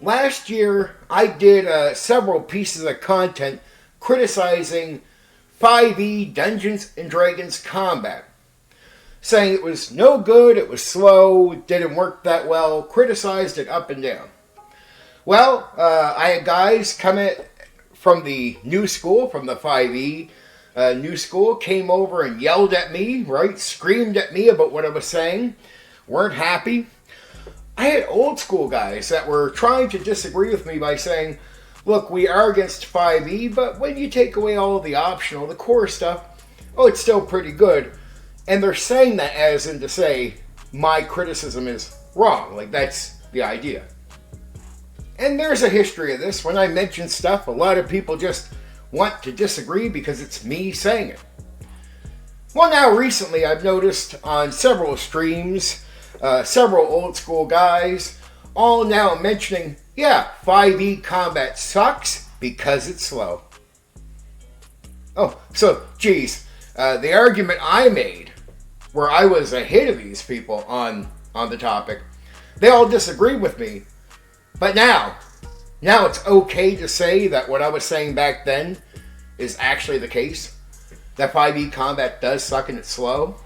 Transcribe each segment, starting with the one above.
Last year, I did several pieces of content criticizing 5e Dungeons and Dragons combat, saying it was no good, it was slow, it didn't work that well, criticized it up and down. Well, I had guys come in from the new school, from the 5e new school, came over and yelled at me, right? Screamed at me about what I was saying, weren't happy. I had old school guys that were trying to disagree with me by saying, look, we are against 5e, but when you take away all of the optional, the core stuff, oh, it's still pretty good. And they're saying that as in to say, my criticism is wrong. Like, that's the idea. And there's a history of this. When I mention stuff, a lot of people just want to disagree because it's me saying it. Well, now recently I've noticed on several streams, several old school guys, all now mentioning, yeah, 5e combat sucks because it's slow. Oh, so, geez, the argument I made, where I was ahead of these people on the topic, they all disagreed with me. But now it's okay to say that what I was saying back then is actually the case. That 5e combat does suck and it's slow.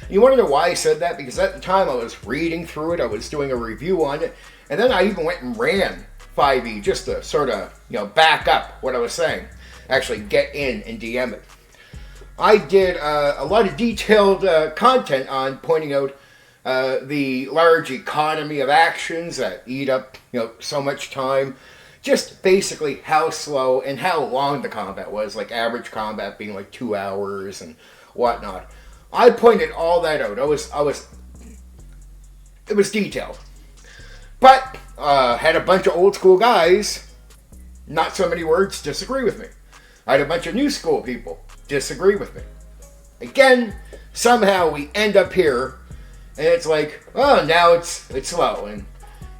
You want to know why I said that? Because at the time I was reading through it, I was doing a review on it, and then I even went and ran 5e just to sort of, back up what I was saying. Actually get in and DM it. I did a lot of detailed content on pointing out the large economy of actions that eat up, so much time. Just basically how slow and how long the combat was, like average combat being like 2 hours and whatnot. I pointed all that out. It was detailed. But had a bunch of old school guys, not so many words, disagree with me. I had a bunch of new school people disagree with me. Again, somehow we end up here, and it's like, oh, now it's slow, and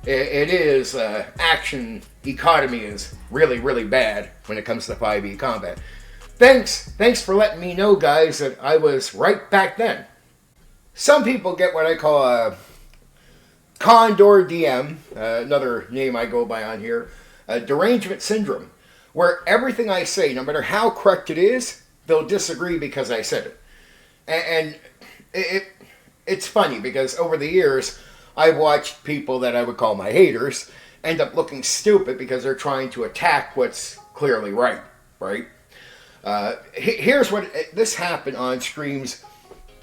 it is action economy is really, really bad when it comes to 5e combat. Thanks for letting me know, guys, that I was right back then. Some people get what I call a Condor DM, another name I go by on here, derangement syndrome, where everything I say, no matter how correct it is, they'll disagree because I said it. And it's funny because over the years, I've watched people that I would call my haters end up looking stupid because they're trying to attack what's clearly right? Here's what this happened on streams,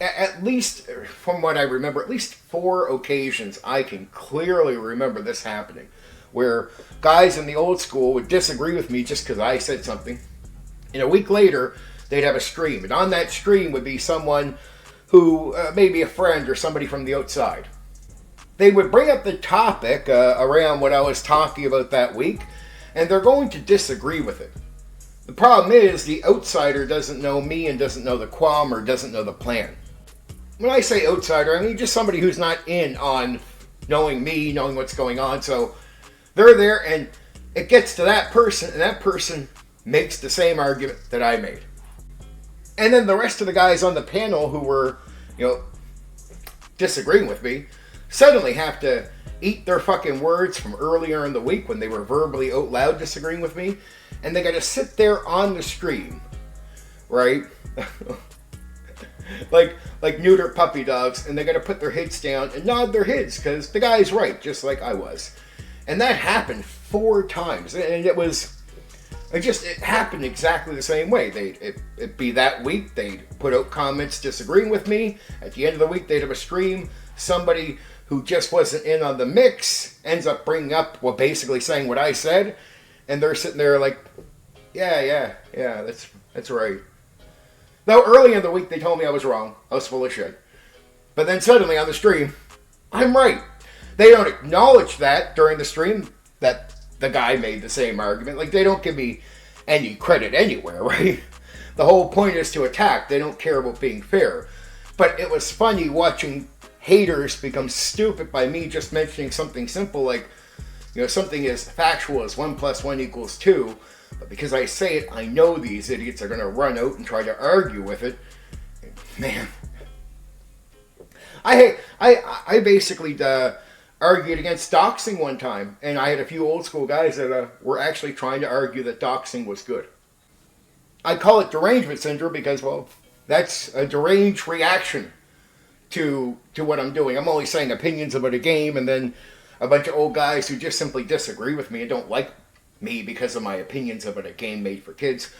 at least from what I remember, at least 4 occasions I can clearly remember this happening, where guys in the old school would disagree with me just because I said something, and a week later they'd have a stream, and on that stream would be someone who maybe a friend or somebody from the outside. They would bring up the topic around what I was talking about that week, and they're going to disagree with it. The problem is the outsider doesn't know me and doesn't know the qualm or doesn't know the plan. When I say outsider, I mean just somebody who's not in on knowing me, knowing what's going on. So they're there and it gets to that person, and that person makes the same argument that I made. And then the rest of the guys on the panel who were, disagreeing with me suddenly have to eat their fucking words from earlier in the week when they were verbally out loud disagreeing with me, and they got to sit there on the stream, right? like neuter puppy dogs, and they got to put their heads down and nod their heads because the guy's right, just like I was. And that happened 4 times, and it happened exactly the same way. It'd be that week, they'd put out comments disagreeing with me. At the end of the week, they'd have a stream. Somebody who just wasn't in on the mix ends up bringing up, basically saying what I said, and they're sitting there like, yeah, that's right. Though early in the week they told me I was wrong, I was full of shit. But then suddenly on the stream, I'm right. They don't acknowledge that during the stream, that the guy made the same argument. Like, they don't give me any credit anywhere, right? The whole point is to attack. They don't care about being fair. But it was funny watching haters become stupid by me just mentioning something simple like, something as factual as 1 + 1 = 2. But because I say it, I know these idiots are going to run out and try to argue with it. Man. I basically argued against doxing one time, and I had a few old school guys that were actually trying to argue that doxing was good. I call it derangement syndrome because, well, that's a deranged reaction to what I'm doing. I'm only saying opinions about a game, and then a bunch of old guys who just simply disagree with me and don't like me because of my opinions about a game made for kids,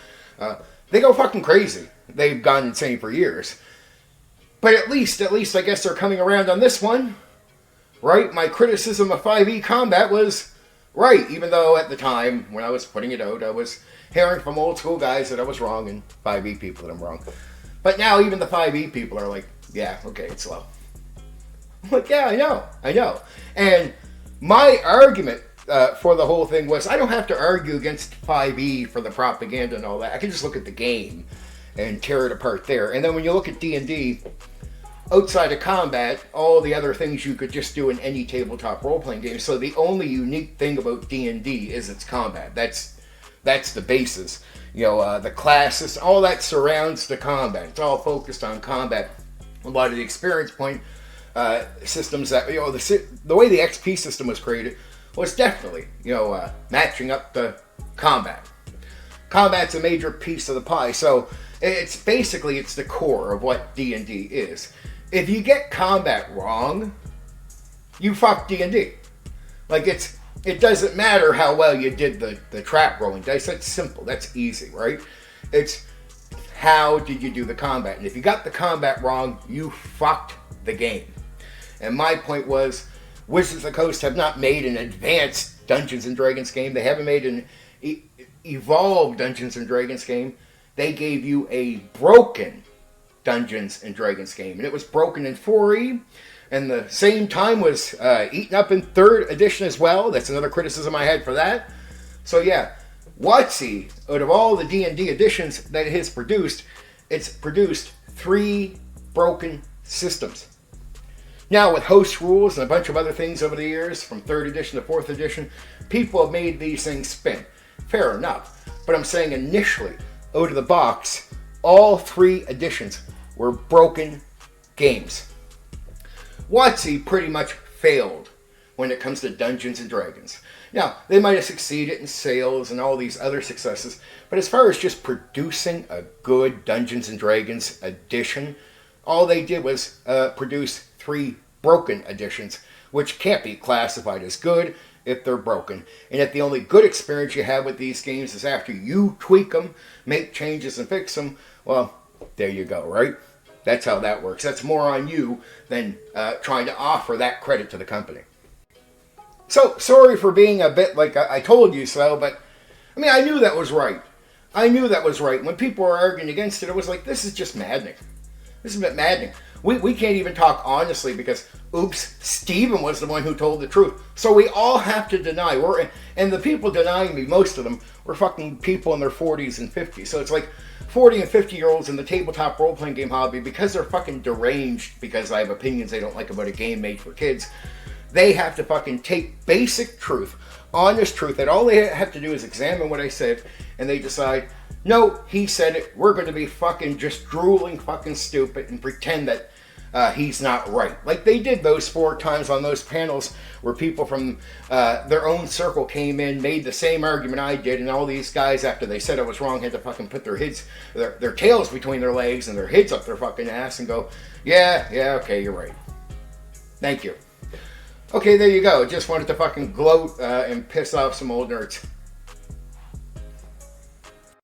they go fucking crazy. They've gone insane for years. But at least I guess they're coming around on this one, right? My criticism of 5e combat was right, even though at the time when I was putting it out, I was hearing from old school guys that I was wrong and 5e people that I'm wrong. But now even the 5e people are like, yeah, okay, it's slow. I'm like, yeah, I know. And my argument for the whole thing was I don't have to argue against 5e for the propaganda and all that. I can just look at the game and tear it apart there. And then when you look at D&D, outside of combat, all the other things you could just do in any tabletop role-playing game. So the only unique thing about D&D is its combat. That's the basis. The classes, all that surrounds the combat. It's all focused on combat. A lot of the experience point systems that, the way the XP system was created was definitely, matching up the combat. Combat's a major piece of the pie, so it's the core of what D&D is. If you get combat wrong, you fuck D&D. Like, it doesn't matter how well you did the trap rolling dice. That's simple. That's easy, right? It's how did you do the combat? And if you got the combat wrong, you fucked the game. And my point was, Wizards of the Coast have not made an advanced Dungeons and Dragons game. They haven't made an evolved Dungeons and Dragons game. They gave you a broken Dungeons and Dragons game. And it was broken in 4E. And the same time was eaten up in 3rd edition as well. That's another criticism I had for that. So yeah, WotC, out of all the D&D editions that it has produced, it's produced 3 broken systems. Now with host rules and a bunch of other things over the years, from 3rd edition to 4th edition, people have made these things spin. Fair enough. But I'm saying initially, out of the box, all 3 editions were broken games. WotC pretty much failed when it comes to Dungeons and Dragons. Now, they might have succeeded in sales and all these other successes, but as far as just producing a good Dungeons and Dragons edition, all they did was produce 3 broken editions, which can't be classified as good if they're broken. And if the only good experience you have with these games is after you tweak them, make changes and fix them, well, there you go, right? That's how that works. That's more on you than trying to offer that credit to the company. So, sorry for being a bit like I told you so, but I mean, I knew that was right. When people were arguing against it, it was like, this is just maddening. This is a bit maddening. We can't even talk honestly because, oops, Steven was the one who told the truth. So we all have to deny. And the people denying me, most of them, were fucking people in their 40s and 50s. So it's like 40 and 50-year-olds in the tabletop role-playing game hobby, because they're fucking deranged because I have opinions they don't like about a game made for kids, they have to fucking take basic truth, honest truth, that all they have to do is examine what I said, and they decide, no, he said it, we're going to be fucking just drooling fucking stupid and pretend that he's not right. Like they did those 4 times on those panels where people from their own circle came in, made the same argument I did, and all these guys, after they said I was wrong, had to fucking put their tails between their legs and their heads up their fucking ass and go, yeah, okay, you're right. Thank you. Okay, there you go. Just wanted to fucking gloat and piss off some old nerds.